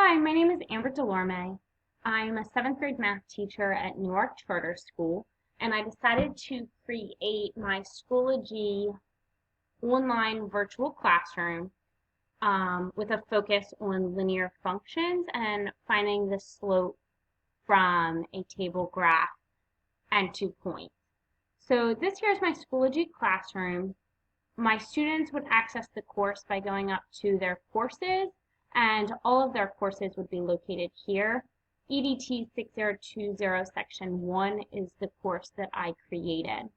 Hi, my name is Amber Delorme. I'm a 7th grade math teacher at Newark Charter School, and I decided to create my Schoology online virtual classroom with a focus on linear functions and finding the slope from a table graph and 2 points. So this here is my Schoology classroom. My students would access the course by going up to their courses, and all of their courses would be located here. edt6020 section 1 is the course that I created.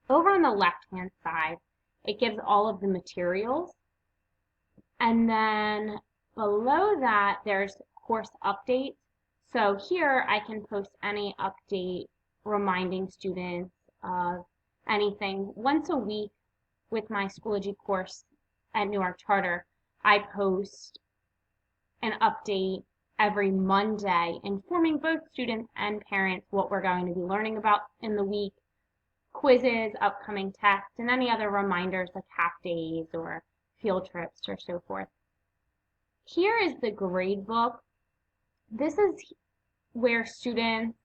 Over on the left-hand side, it gives all of the materials, and then below that there's course updates. So here I can post any update reminding students of anything. Once a week with my Schoology course at Newark Charter, I post an update every Monday informing both students and parents what we're going to be learning about in the week, quizzes, upcoming tests, and any other reminders like half days or field trips or so forth. Here is the grade book. This is where students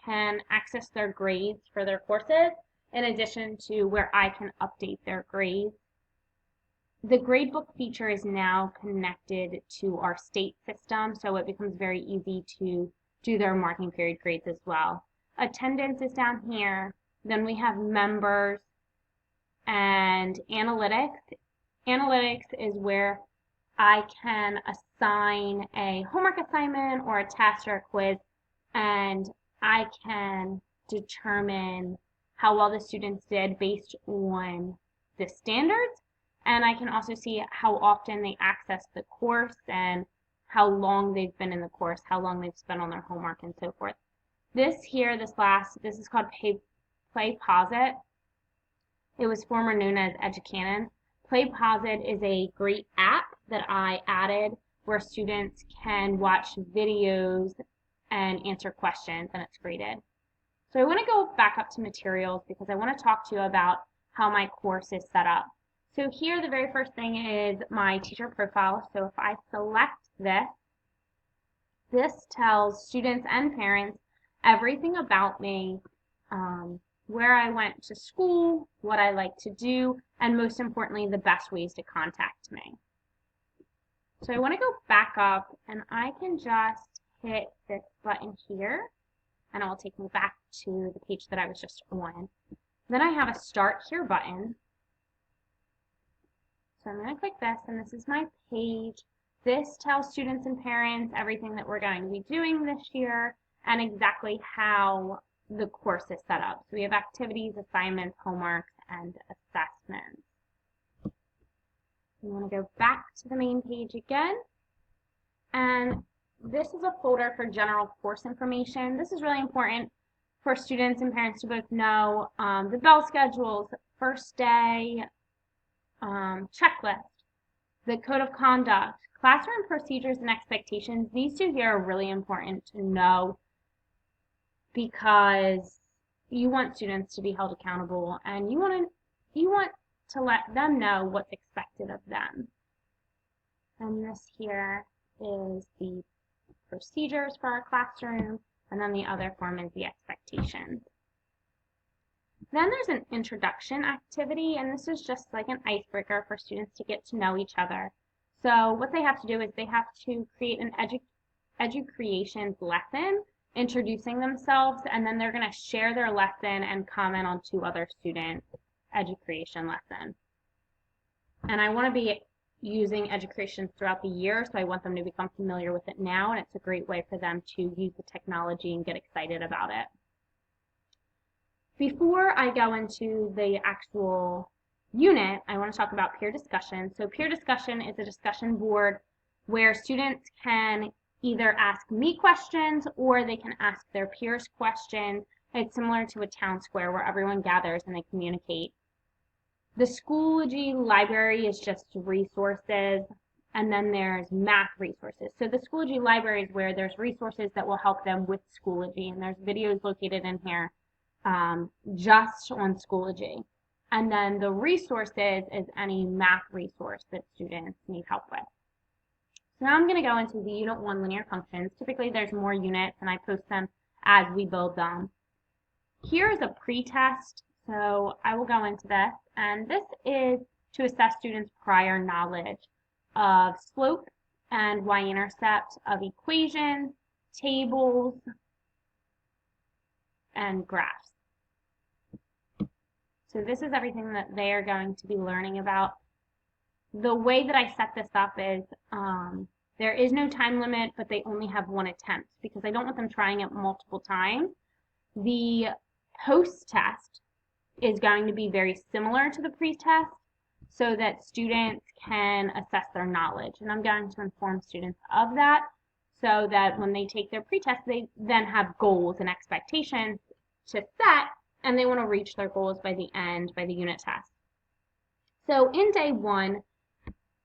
can access their grades for their courses, in addition to where I can update their grades. The gradebook feature is now connected to our state system, so it becomes very easy to do their marking period grades as well. Attendance is down here. Then we have members and analytics. Analytics is where I can assign a homework assignment or a test or a quiz, and I can determine how well the students did based on the standards. And I can also see how often they access the course and how long they've been in the course, how long they've spent on their homework, and so forth. This here, this is called PlayPosit. It was formerly known as Educanon. PlayPosit is a great app that I added where students can watch videos and answer questions, and it's graded. So I want to go back up to materials because I want to talk to you about how my course is set up. So here the very first thing is my teacher profile. So if I select this, this tells students and parents everything about me, where I went to school, what I like to do, and most importantly, the best ways to contact me. So I want to go back up, and I can just hit this button here, and it will take me back to the page that I was just on. Then I have a Start Here button. So I'm going to click this, and this is my page. This tells students and parents everything that we're going to be doing this year and exactly how the course is set up. So we have activities, assignments, homework, and assessments. I'm going to go back to the main page again, and this is a folder for general course information. This is really important for students and parents to both know the bell schedules, first day, checklist, the code of conduct, classroom procedures and expectations. These two here are really important to know because you want students to be held accountable and you want to let them know what's expected of them. And this here is the procedures for our classroom, and then the other form is the expectations. Then there's an introduction activity, and this is just like an icebreaker for students to get to know each other. So what they have to do is they have to create an edu-creations lesson introducing themselves, and then they're going to share their lesson and comment on 2 other students' edu-creation lesson. And I want to be using edu-creations throughout the year, so I want them to become familiar with it now, and it's a great way for them to use the technology and get excited about it. Before I go into the actual unit, I want to talk about peer discussion. So peer discussion is a discussion board where students can either ask me questions or they can ask their peers questions. It's similar to a town square where everyone gathers and they communicate. The Schoology library is just resources, and then there's math resources. So the Schoology library is where there's resources that will help them with Schoology, and there's videos located in here just on Schoology. And then the resources is any math resource that students need help with. So now I'm going to go into the Unit 1 linear functions. Typically there's more units and I post them as we build them. Here's a pretest, so I will go into this, and this is to assess students' prior knowledge of slope and y-intercept of equations, tables, and graphs. So this is everything that they are going to be learning about. The way that I set this up is there is no time limit, but they only have one attempt because I don't want them trying it multiple times. The post-test is going to be very similar to the pre-test so that students can assess their knowledge. And I'm going to inform students of that so that when they take their pre-test, they then have goals and expectations to set, and they want to reach their goals by the end, by the unit test. So in day 1,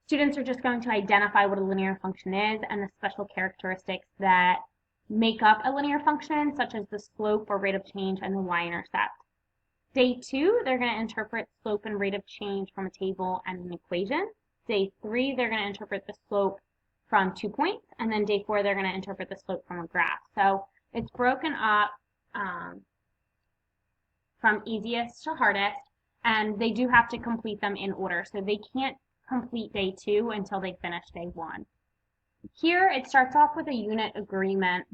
students are just going to identify what a linear function is and the special characteristics that make up a linear function, such as the slope or rate of change and the y-intercept. Day 2, they're going to interpret slope and rate of change from a table and an equation. Day 3, they're going to interpret the slope from 2 points, and then day 4, they're going to interpret the slope from a graph. So it's broken up from easiest to hardest, and they do have to complete them in order. So they can't complete day 2 until they finish day 1. Here it starts off with a unit agreement.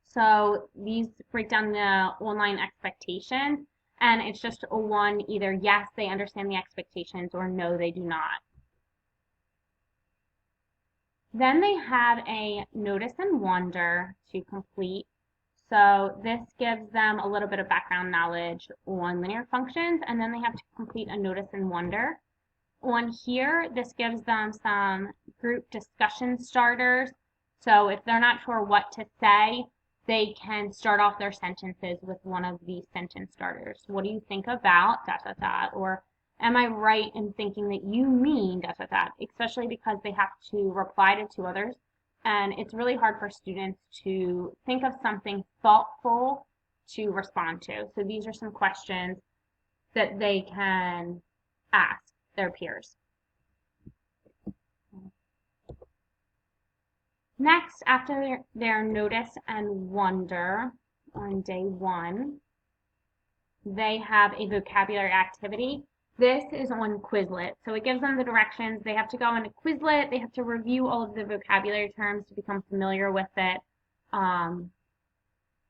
So these break down the online expectations, and it's just a one, either yes, they understand the expectations, or no, they do not. Then they have a notice and wonder to complete. So this gives them a little bit of background knowledge on linear functions, and then they have to complete a notice and wonder. On here, this gives them some group discussion starters. So if they're not sure what to say, they can start off their sentences with one of these sentence starters. What do you think about ... or am I right in thinking that you mean ... especially because they have to reply to 2 others. And it's really hard for students to think of something thoughtful to respond to. So these are some questions that they can ask their peers. Next, after their notice and wonder on day 1, they have a vocabulary activity. This is on Quizlet. So it gives them the directions. They have to go into Quizlet. They have to review all of the vocabulary terms to become familiar with it.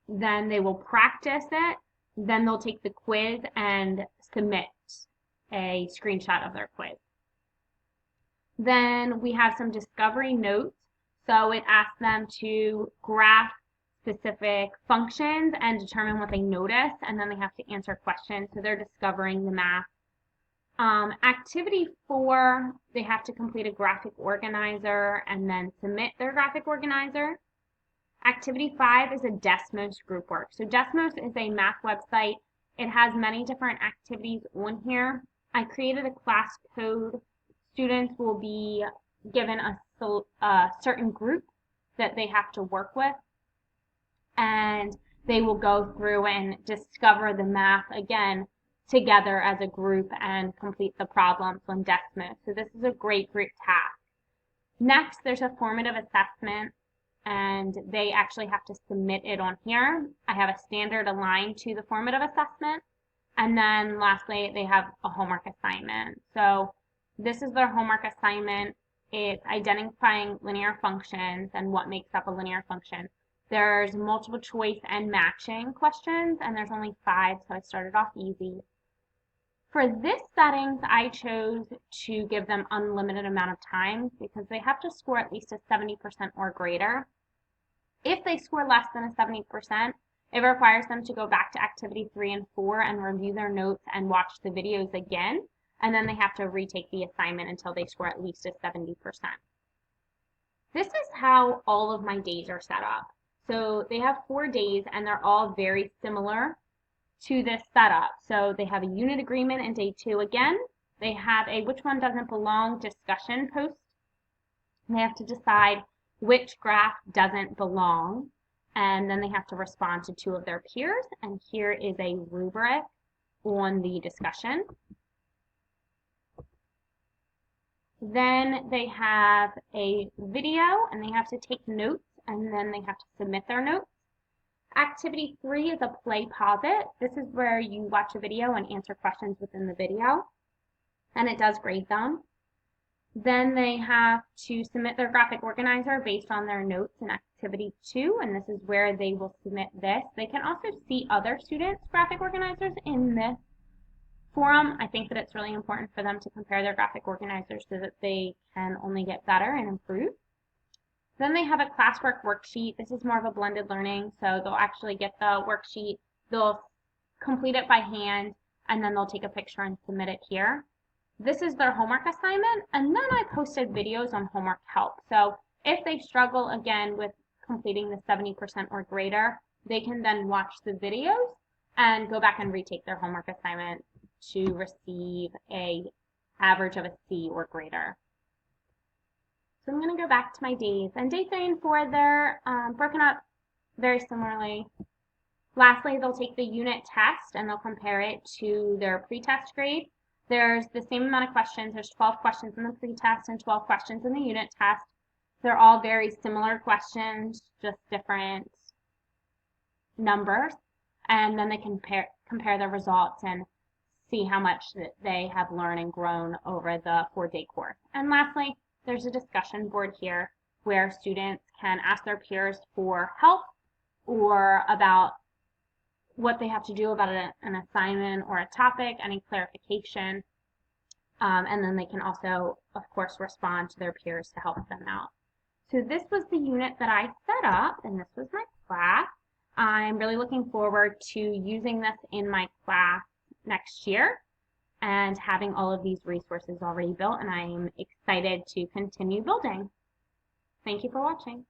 Then they will practice it. Then they'll take the quiz and submit a screenshot of their quiz. Then we have some discovery notes. So it asks them to graph specific functions and determine what they notice, and then they have to answer questions. So they're discovering the math. Activity 4, they have to complete a graphic organizer and then submit their graphic organizer. Activity 5 is a Desmos group work. So Desmos is a math website. It has many different activities on here. I created a class code. Students will be given a certain group that they have to work with, and they will go through and discover the math again together as a group and complete the problems on Desmos. So this is a great group task. Next, there's a formative assessment, and they actually have to submit it on here. I have a standard aligned to the formative assessment, and then lastly, they have a homework assignment. So this is their homework assignment. It's identifying linear functions and what makes up a linear function. There's multiple choice and matching questions, and there's only 5, so I started off easy. For this settings, I chose to give them unlimited amount of time because they have to score at least a 70% or greater. If they score less than a 70%, it requires them to go back to activity 3 and 4 and review their notes and watch the videos again, and then they have to retake the assignment until they score at least a 70%. This is how all of my days are set up. So they have 4 days, and they're all very similar to this setup. So they have a unit agreement in day 2 again. They have a which one doesn't belong discussion post. They have to decide which graph doesn't belong, and then they have to respond to 2 of their peers. And here is a rubric on the discussion. Then they have a video and they have to take notes and then they have to submit their notes. Activity 3 is a play pause it. This is where you watch a video and answer questions within the video, and it does grade them. Then they have to submit their graphic organizer based on their notes in activity 2, and this is where they will submit this. They can also see other students' graphic organizers in this forum. I think that it's really important for them to compare their graphic organizers so that they can only get better and improve. Then they have a classwork worksheet. This is more of a blended learning, so they'll actually get the worksheet, they'll complete it by hand, and then they'll take a picture and submit it here. This is their homework assignment, and then I posted videos on homework help. So if they struggle again with completing the 70% or greater, they can then watch the videos and go back and retake their homework assignment to receive an average of a C or greater. So I'm going to go back to my days. And day 3 and 4, they're broken up very similarly. Lastly, they'll take the unit test and they'll compare it to their pretest grade. There's the same amount of questions. There's 12 questions in the pretest and 12 questions in the unit test. They're all very similar questions, just different numbers. And then they compare their results and see how much they have learned and grown over the 4-day course. And lastly, there's a discussion board here where students can ask their peers for help or about what they have to do about an assignment or a topic, any clarification, and then they can also, of course, respond to their peers to help them out. So this was the unit that I set up, and this was my class. I'm really looking forward to using this in my class next year and having all of these resources already built, and I'm excited to continue building. Thank you for watching.